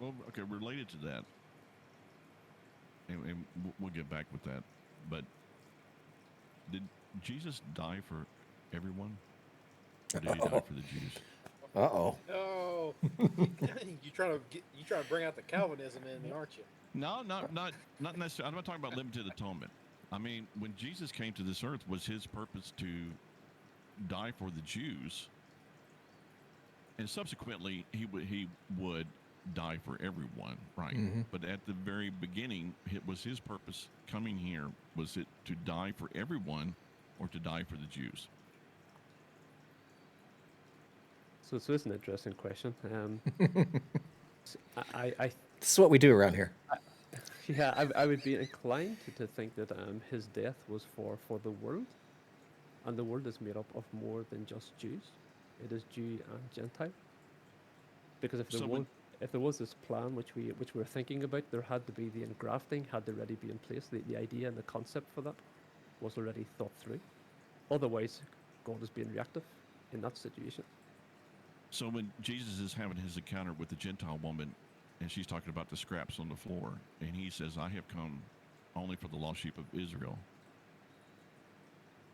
Well, okay, related to that, and we'll get back with that. But did Jesus die for everyone, or did he die Oh, for the Jews? uh-oh. No, you trying to bring out the Calvinism in me, aren't you? No, not necessarily. I'm not talking about limited atonement. I mean, when Jesus came to this earth, was his purpose to die for the Jews, and subsequently he would die for everyone, right? Hmm. But at the very beginning, it was his purpose coming here. Was it to die for everyone, or to die for the Jews? So it's an interesting question. I This is what we do around here. yeah, I would be inclined to think that his death was for the world, and the world is made up of more than just Jews. It is Jew and Gentile. Because So when if there was this plan which we were thinking about, there had to be the engrafting had to already be in place. The idea and the concept for that was already thought through. Otherwise, God is being reactive in that situation. so when Jesus is having his encounter with the Gentile woman, and she's talking about the scraps on the floor, and he says, "I have come only for the lost sheep of Israel."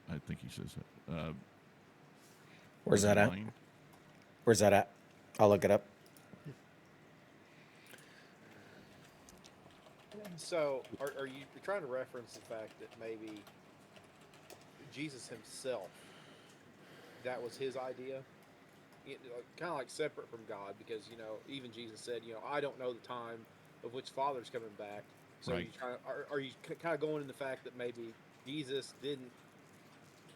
I think he says that. Where's Was he that at? lying? Where's that at? I'll look it up. So, are you you're trying to reference the fact that maybe Jesus himself, that was his idea? Kind of like separate from God, because even Jesus said, I don't know the time of which Father's coming back. So Right. are you kind of going in the fact that maybe Jesus didn't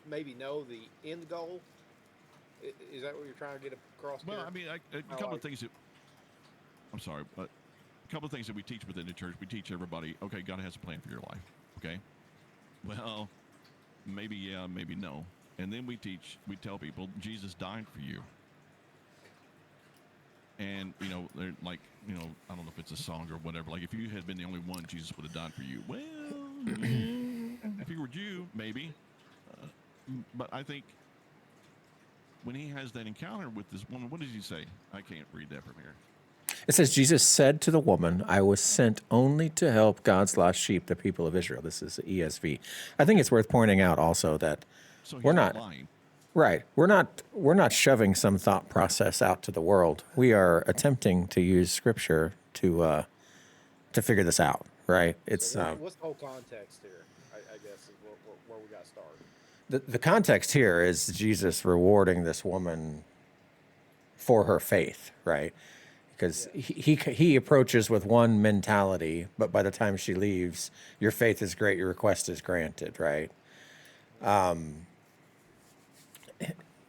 maybe know the end goal? Is that what you're trying to get across Well, here? I mean, a Kinda couple of like, things that I'm sorry, but a couple of things that we teach within the church. We teach everybody, okay, God has a plan for your life. Okay, well, maybe yeah, maybe no, and then we tell people Jesus died for you. And they're like, I don't know if it's a song or whatever. Like, if you had been the only one, Jesus would have died for you. Well, yeah, if he were Jew, maybe. Uh, but I think when he has that encounter with this woman, what does he say? I can't read that from here. It says, Jesus said to the woman, I was sent only to help God's lost sheep, the people of Israel. This is the ESV. I think it's worth pointing out also that So we're he's not not lying. right. We're not shoving some thought process out to the world. We are attempting to use Scripture to figure this out. Right? so It's what's the whole context here? I guess is where we got started. the context here is Jesus rewarding this woman for her faith. Right? Because Yeah. he approaches with one mentality, but by the time she leaves, your faith is great, your request is granted, right?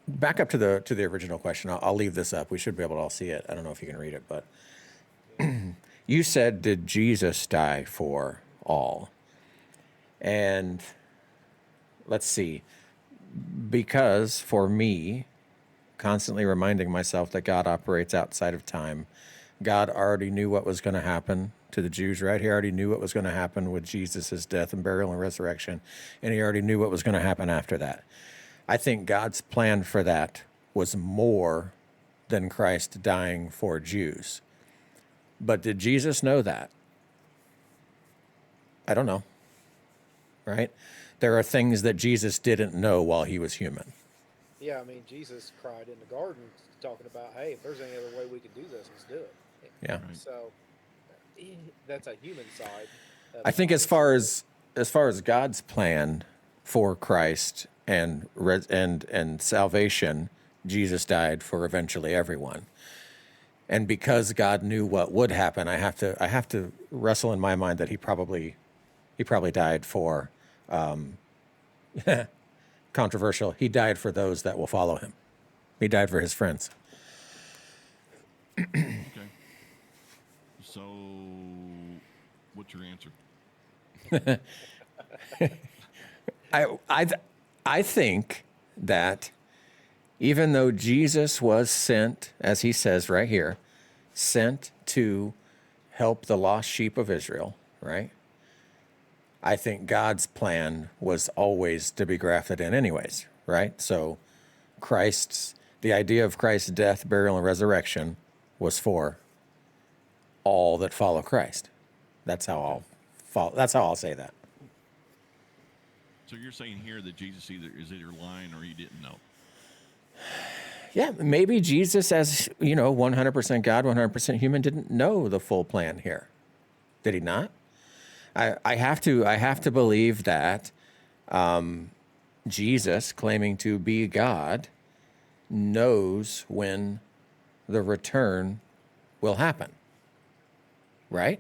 Back up to the original question. I'll leave this up. We should be able to all see it. I don't know if you can read it, but Yeah. you said, "Did Jesus die for all?" And let's see, because for me, constantly reminding myself that God operates outside of time. God already knew what was going to happen to the Jews, right? He already knew what was going to happen with Jesus' death and burial and resurrection, and he already knew what was going to happen after that. I think God's plan for that was more than Christ dying for Jews. But did Jesus know that? I don't know, right? There are things that Jesus didn't know while he was human. Yeah, I mean, Jesus cried in the garden talking about, hey, if there's any other way we could do this, let's do it. Yeah. Right. So that's a human side of I it, think obviously. as far as God's plan for Christ and salvation, Jesus died for eventually everyone. And because God knew what would happen, I have to wrestle in my mind that he probably died for controversial. He died for those that will follow him. He died for his friends. Okay. So, what's your answer? I think that even though Jesus was sent, as he says right here, sent to help the lost sheep of Israel, right? I think God's plan was always to be grafted in anyways, right? So the idea of Christ's death, burial, and resurrection was for all that follow Christ. That's how I'll say that. So you're saying here that Jesus is either lying or he didn't know. Yeah, maybe Jesus, as 100% God, 100% human, didn't know the full plan here. Did he not? I have to believe that Jesus, claiming to be God, knows when the return will happen, right?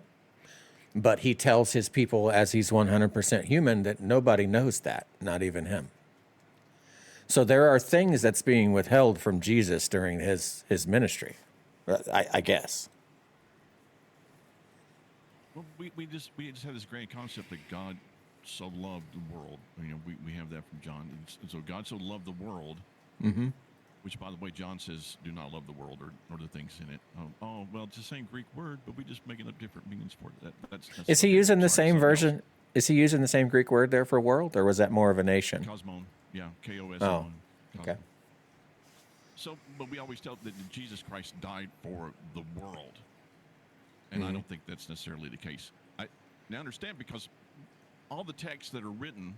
But he tells his people, as he's 100% human, that nobody knows that, not even him. So there are things that's being withheld from Jesus during his ministry, I guess. Well, we just have this grand concept that God so loved the world. We have that from John. And so God so loved the world, which, by the way, John says, do not love the world or the things in it. Well, it's the same Greek word, but we just making up different meanings for it. That's Is he using the same something version? else. Is he using the same Greek word there for world, or was that more of a nation? Cosmon, yeah, K-O-S-M-O-N. Oh, okay. Cosmon. So, but we always tell that Jesus Christ died for the world. And I don't think that's necessarily the case. Now understand, because all the texts that are written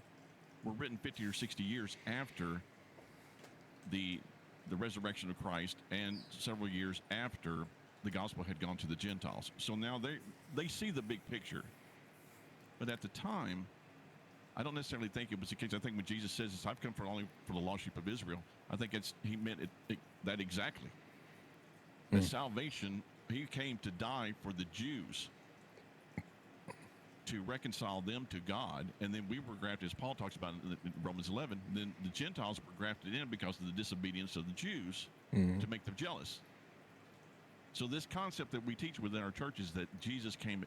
were written 50 or 60 years after the resurrection of Christ, and several years after the gospel had gone to the Gentiles. So now they see the big picture. But at the time, I don't necessarily think it was the case. I think when Jesus says this, I've come only for the lost sheep of Israel, I think he meant that exactly. The salvation, he came to die for the Jews, to reconcile them to God, and then we were grafted, as Paul talks about in Romans 11, then the Gentiles were grafted in because of the disobedience of the Jews to make them jealous. So this concept that we teach within our churches, that Jesus came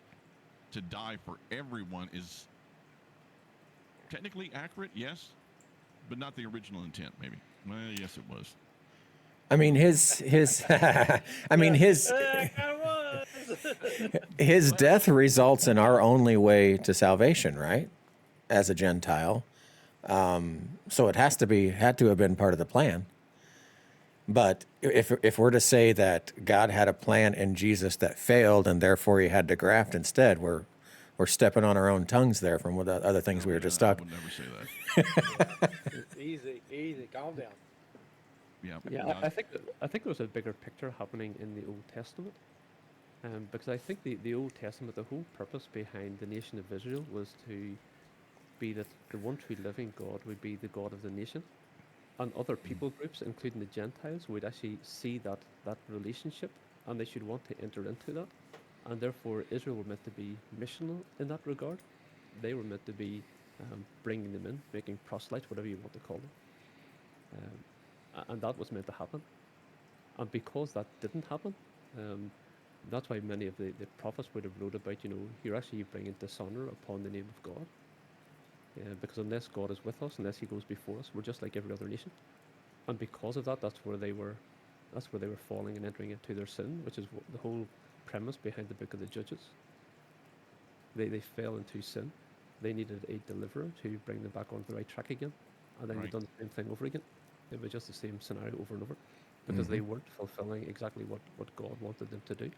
to die for everyone, is technically accurate, yes, but not the original intent, maybe. Well, yes, it was. I mean, his his death results in our only way to salvation, right? As a Gentile. So it had to have been part of the plan. But if we're to say that God had a plan in Jesus that failed, and therefore he had to graft instead, we're stepping on our own tongues there from the other things we were just talking. I would never say that. Easy, calm down. Yeah, I think there was a bigger picture happening in the Old Testament, because I think the Old Testament, the whole purpose behind the nation of Israel was to be that the one true living God would be the God of the nation, and other people groups, including the Gentiles, would actually see that relationship, and they should want to enter into that, and therefore Israel were meant to be missional in that regard. They were meant to be bringing them in, making proselytes, whatever you want to call them. And that was meant to happen. And because that didn't happen, that's why many of the prophets would have wrote about, you're actually bringing dishonor upon the name of God. Because unless God is with us, unless he goes before us, we're just like every other nation. And because of that, that's where they were falling and entering into their sin, which is the whole premise behind the book of the Judges. They fell into sin. They needed a deliverer to bring them back onto the right track again. And then they've done the same thing over again. It was just the same scenario over and over, because they weren't fulfilling exactly what God wanted them to do.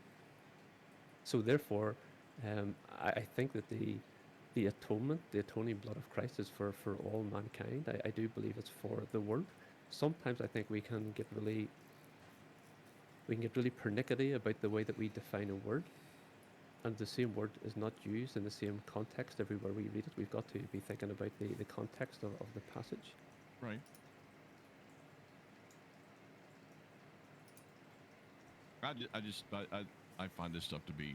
So therefore, I think that the atonement, the atoning blood of Christ, is for all mankind. I do believe it's for the world. Sometimes I think we can get really pernickety about the way that we define a word, and the same word is not used in the same context everywhere we read it. We've got to be thinking about the context of the passage. Right. I find this stuff to be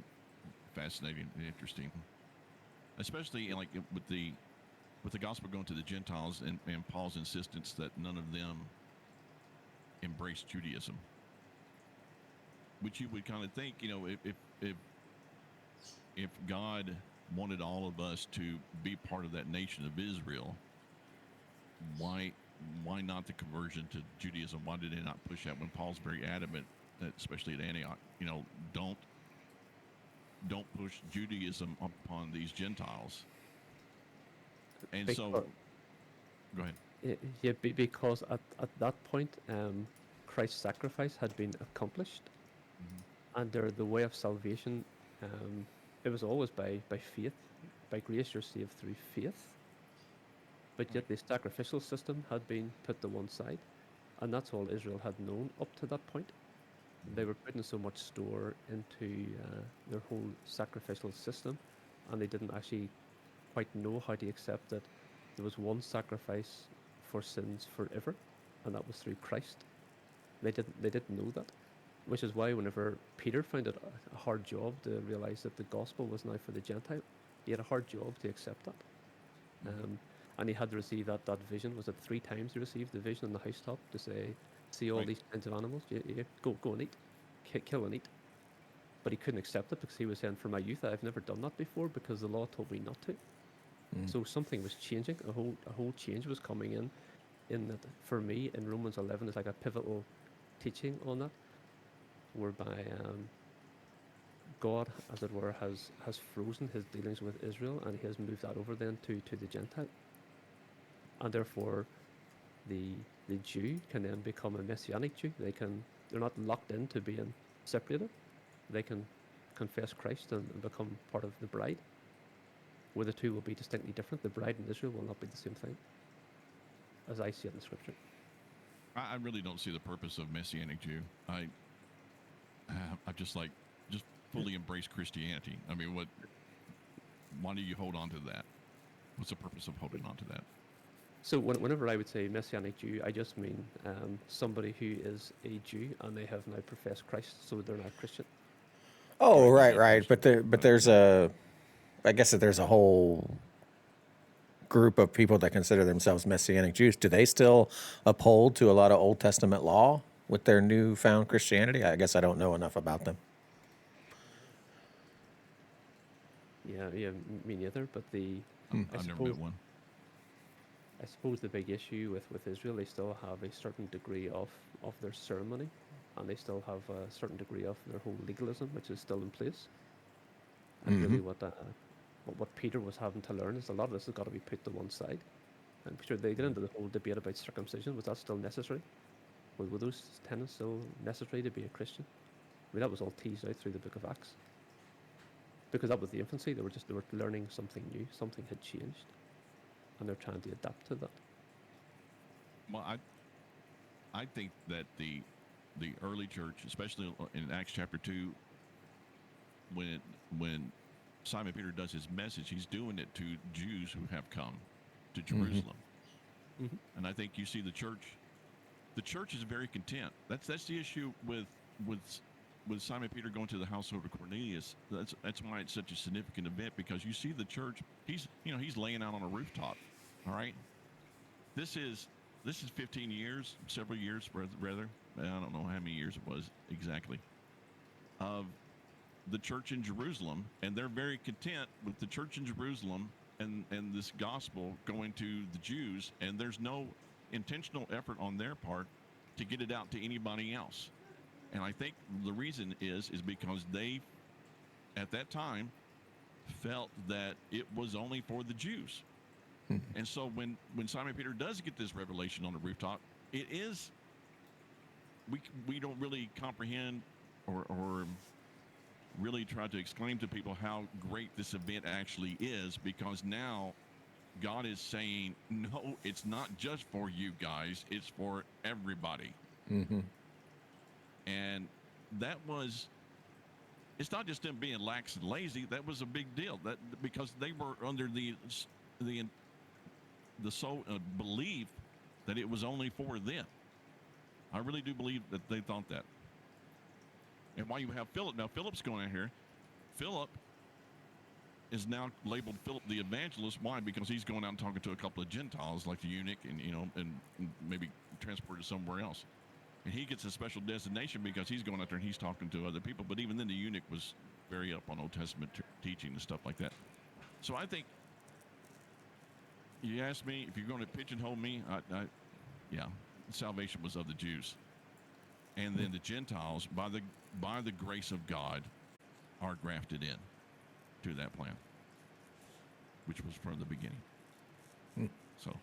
fascinating and interesting, especially with the gospel going to the Gentiles, and Paul's insistence that none of them embrace Judaism, which you would kind of think, if God wanted all of us to be part of that nation of Israel, why not the conversion to Judaism? Why did they not push that when Paul's very adamant, especially at Antioch, don't push Judaism upon these Gentiles? And go ahead. Yeah, because at that point, Christ's sacrifice had been accomplished, and the way of salvation It was always by faith. By grace you're saved through faith. But yet the sacrificial system had been put to one side, and that's all Israel had known up to that point. They were putting so much store into their whole sacrificial system, and they didn't actually quite know how to accept that there was one sacrifice for sins forever, and that was through Christ. They didn't know that, which is why whenever Peter found it a hard job to realize that the gospel was now for the Gentile, he had a hard job to accept that. And he had to receive that vision. Was it 3 times he received the vision on the housetop to say, see all Right. these kinds of animals, go and eat, kill and eat. But he couldn't accept it because he was saying, from my youth, I've never done that before because the law told me not to. So something was changing. A whole change was coming in that for me in Romans 11 is like a pivotal teaching on that, whereby God, as it were, has frozen his dealings with Israel, and he has moved that over then to the Gentile. And therefore the Jew can then become a messianic Jew. They're not locked into being separated. They can confess Christ and become part of the bride, where the two will be distinctly different. The bride in Israel will not be the same thing, as I see it in the scripture. I really don't see the purpose of Messianic Jew. I just fully embrace Christianity. I mean, why do you hold on to that? What's the purpose of holding on to that? So whenever I would say Messianic Jew, I just mean somebody who is a Jew and they have now professed Christ, so they're now Christian. Oh, Right, right. But there's I guess that there's a whole group of people that consider themselves Messianic Jews. Do they still uphold to a lot of Old Testament law with their newfound Christianity? I guess I don't know enough about them. Yeah, me neither. But I've never met one. I suppose the big issue with Israel, they still have a certain degree of their ceremony, and they still have a certain degree of their whole legalism, which is still in place. And really what Peter was having to learn is a lot of this has got to be put to one side. And Peter, they get into the whole debate about circumcision. Was that still necessary? Were those tenets still necessary to be a Christian? I mean, that was all teased out through the book of Acts. Because that was the infancy. They were learning something new. Something had changed. And they're trying to adapt to that. Well, I think that the early church, especially in Acts chapter 2, when Simon Peter does his message, he's doing it to Jews who have come to Jerusalem. And I think you see the church is very content. That's the issue with Simon Peter going to the household of Cornelius. That's why it's such a significant event, because you see the church, he's laying out on a rooftop. All right. This is 15 years, several years rather. I don't know how many years it was exactly, of the church in Jerusalem, and they're very content with the church in Jerusalem and this gospel going to the Jews, and there's no intentional effort on their part to get it out to anybody else. And I think the reason is because they, at that time, felt that it was only for the Jews. And so when Simon Peter does get this revelation on the rooftop, it is, we don't really comprehend or really try to exclaim to people how great this event actually is, because now God is saying, no, it's not just for you guys, it's for everybody. And that was, it's not just them being lax and lazy. That was a big deal, that because they were under the sole belief that it was only for them. I really do believe that they thought that. And while you have Philip, now Philip's going out here. Philip is now labeled Philip the evangelist. Why? Because he's going out and talking to a couple of Gentiles like the eunuch, and maybe transported somewhere else. And he gets a special designation because he's going out there and he's talking to other people. But even then, the eunuch was very up on Old Testament teaching and stuff like that. So I think, you ask me if you're going to pigeonhole me, yeah, salvation was of the Jews, and then the Gentiles, by the grace of God, are grafted in to that plan, which was from the beginning. So